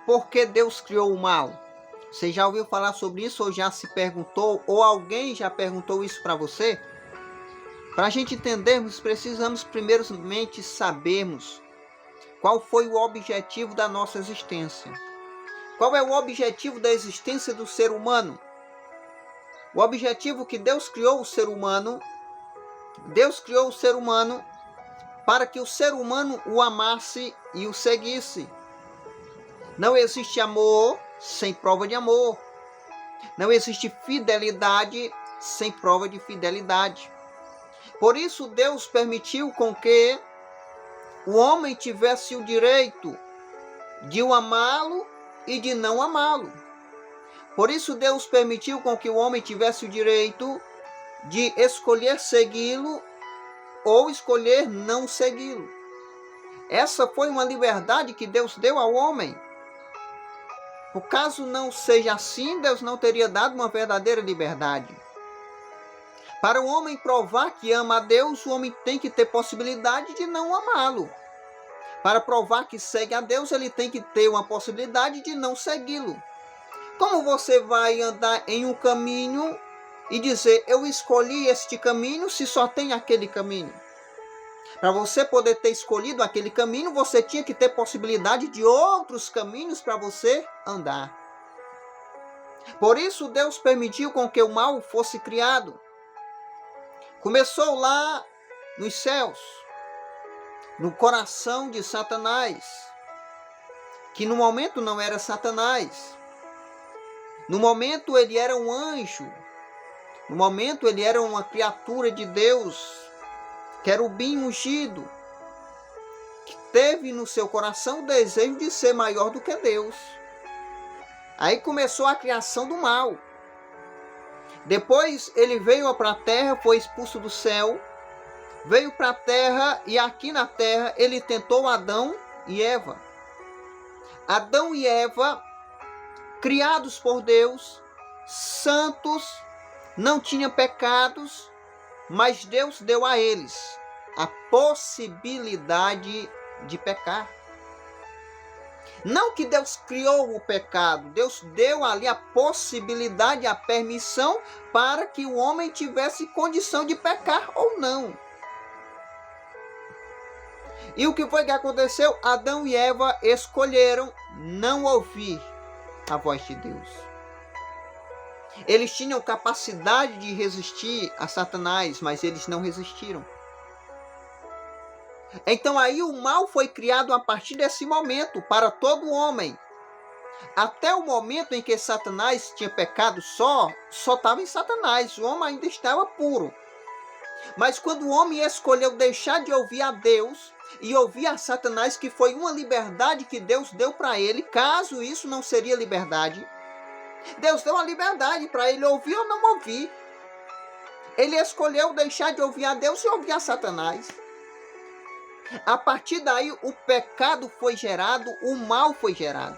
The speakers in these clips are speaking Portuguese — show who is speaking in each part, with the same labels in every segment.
Speaker 1: por que Deus criou o mal? Você já ouviu falar sobre isso ou já se perguntou, ou alguém já perguntou isso para você? Para a gente entendermos, precisamos primeiramente sabermos qual foi o objetivo da nossa existência. Qual é o objetivo da existência do ser humano? O objetivo que Deus criou o ser humano para que o ser humano o amasse e o seguisse. Não existe amor sem prova de amor. Não existe fidelidade sem prova de fidelidade. Por isso Deus permitiu com que o homem tivesse o direito de o amá-lo e de não amá-lo. Por isso Deus permitiu com que o homem tivesse o direito de escolher segui-lo ou escolher não segui-lo. Essa foi uma liberdade que Deus deu ao homem. Por caso não seja assim, Deus não teria dado uma verdadeira liberdade. Para o homem provar que ama a Deus, o homem tem que ter possibilidade de não amá-lo. Para provar que segue a Deus, ele tem que ter uma possibilidade de não segui-lo. Como você vai andar em um caminho e dizer, eu escolhi este caminho, se só tem aquele caminho? Para você poder ter escolhido aquele caminho, você tinha que ter possibilidade de outros caminhos para você andar. Por isso Deus permitiu com que o mal fosse criado. Começou lá nos céus, no coração de Satanás, que no momento não era Satanás. No momento ele era um anjo. No momento ele era uma criatura de Deus, querubim ungido, que teve no seu coração o desejo de ser maior do que Deus. Aí começou a criação do mal. Depois ele veio para a terra, foi expulso do céu, veio para a terra e aqui na terra ele tentou Adão e Eva. Adão e Eva, criados por Deus, santos, não tinham pecados, mas Deus deu a eles a possibilidade de pecar. Não que Deus criou o pecado, Deus deu ali a possibilidade, a permissão para que o homem tivesse condição de pecar ou não. E o que foi que aconteceu? Adão e Eva escolheram não ouvir a voz de Deus. Eles tinham capacidade de resistir a Satanás, mas eles não resistiram. Então aí o mal foi criado a partir desse momento para todo homem. Até o momento em que Satanás tinha pecado só estava em Satanás. O homem ainda estava puro. Mas quando o homem escolheu deixar de ouvir a Deus e ouvir a Satanás, que foi uma liberdade que Deus deu para ele, caso isso não seria liberdade, Deus deu uma liberdade para ele ouvir ou não ouvir. Ele escolheu deixar de ouvir a Deus e ouvir a Satanás. A partir daí o pecado foi gerado, o mal foi gerado.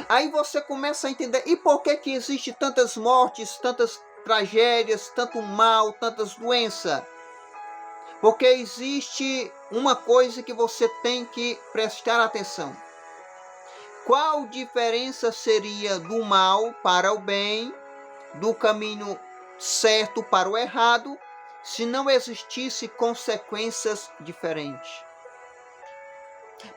Speaker 1: Aí você começa a entender, e por que existe tantas mortes, tantas tragédias, tanto mal, tantas doenças? Porque existe uma coisa que você tem que prestar atenção. Qual diferença seria do mal para o bem, do caminho certo para o errado, se não existisse consequências diferentes?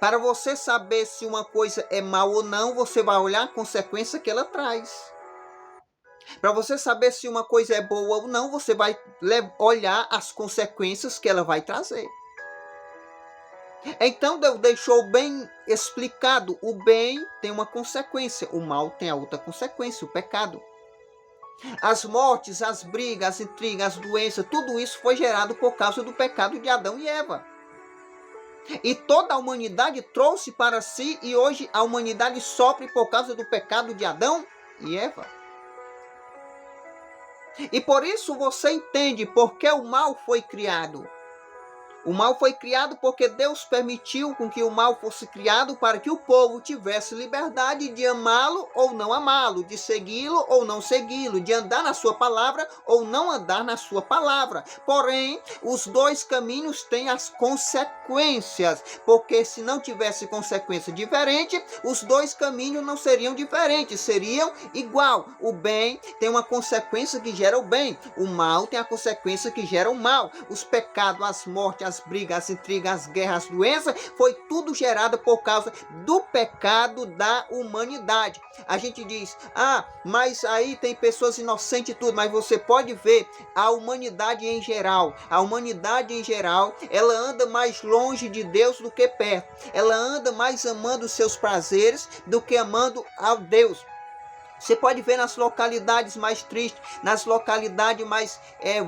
Speaker 1: Para você saber se uma coisa é mal ou não, você vai olhar a consequência que ela traz. Para você saber se uma coisa é boa ou não, você vai olhar as consequências que ela vai trazer. Então Deus deixou bem explicado, o bem tem uma consequência, o mal tem a outra consequência, o pecado. As mortes, as brigas, as intrigas, as doenças, tudo isso foi gerado por causa do pecado de Adão e Eva. E toda a humanidade trouxe para si, e hoje a humanidade sofre por causa do pecado de Adão e Eva. E por isso você entende por que o mal foi criado. O mal foi criado porque Deus permitiu com que o mal fosse criado para que o povo tivesse liberdade de amá-lo ou não amá-lo, de segui-lo ou não segui-lo, de andar na sua palavra ou não andar na sua palavra. Porém, os dois caminhos têm as consequências, porque se não tivesse consequência diferente, os dois caminhos não seriam diferentes, seriam igual. O bem tem uma consequência que gera o bem, o mal tem a consequência que gera o mal. Os pecados, as mortes, as brigas, as intrigas, as guerras, as doenças, foi tudo gerado por causa do pecado da humanidade. A gente diz, mas aí tem pessoas inocentes e tudo, mas você pode ver a humanidade em geral. A humanidade em geral, ela anda mais longe de Deus do que perto. Ela anda mais amando os seus prazeres do que amando a Deus. Você pode ver nas localidades mais tristes, nas localidades mais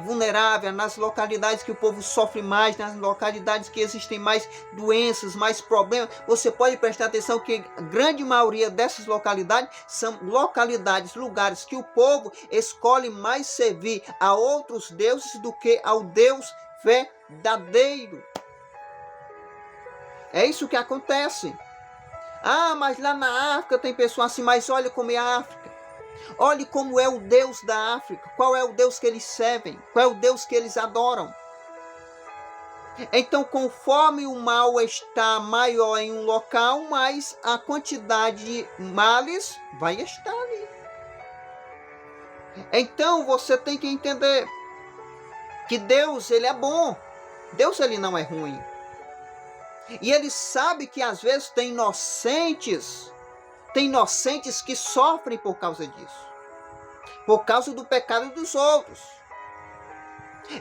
Speaker 1: vulneráveis, nas localidades que o povo sofre mais, nas localidades que existem mais doenças, mais problemas. Você pode prestar atenção que a grande maioria dessas localidades são localidades, lugares que o povo escolhe mais servir a outros deuses do que ao Deus verdadeiro. É isso que acontece. Mas lá na África tem pessoas assim, mas olha como é a África. Olhe como é o Deus da África. Qual é o Deus que eles servem? Qual é o Deus que eles adoram? Então, conforme o mal está maior em um local, mais a quantidade de males vai estar ali. Então, você tem que entender que Deus, ele é bom. Deus, ele não é ruim. E ele sabe que às vezes tem inocentes que sofrem por causa disso, por causa do pecado dos outros.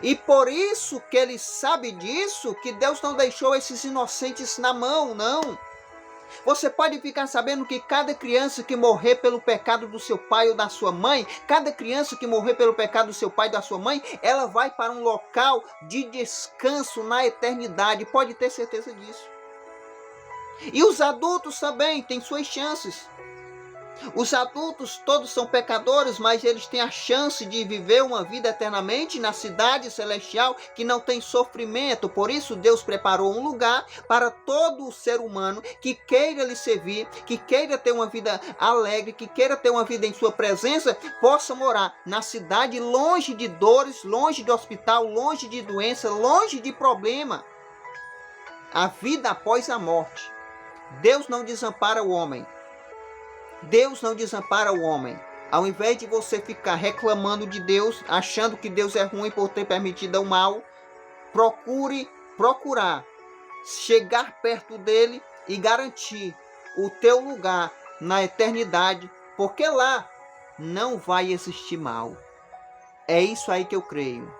Speaker 1: E por isso que ele sabe disso, que Deus não deixou esses inocentes na mão, não. Você pode ficar sabendo que cada criança que morrer pelo pecado do seu pai ou da sua mãe, cada criança que morrer pelo pecado do seu pai ou da sua mãe, ela vai para um local de descanso na eternidade. Pode ter certeza disso. E os adultos também têm suas chances. Os adultos todos são pecadores, mas eles têm a chance de viver uma vida eternamente na cidade celestial que não tem sofrimento. Por isso Deus preparou um lugar para todo o ser humano que queira lhe servir, que queira ter uma vida alegre, que queira ter uma vida em sua presença, possa morar na cidade longe de dores, longe de hospital, longe de doença, longe de problema. A vida após a morte. Deus não desampara o homem. Deus não desampara o homem. Ao invés de você ficar reclamando de Deus, achando que Deus é ruim por ter permitido o mal, procurar chegar perto dele e garantir o teu lugar na eternidade, porque lá não vai existir mal. É isso aí que eu creio.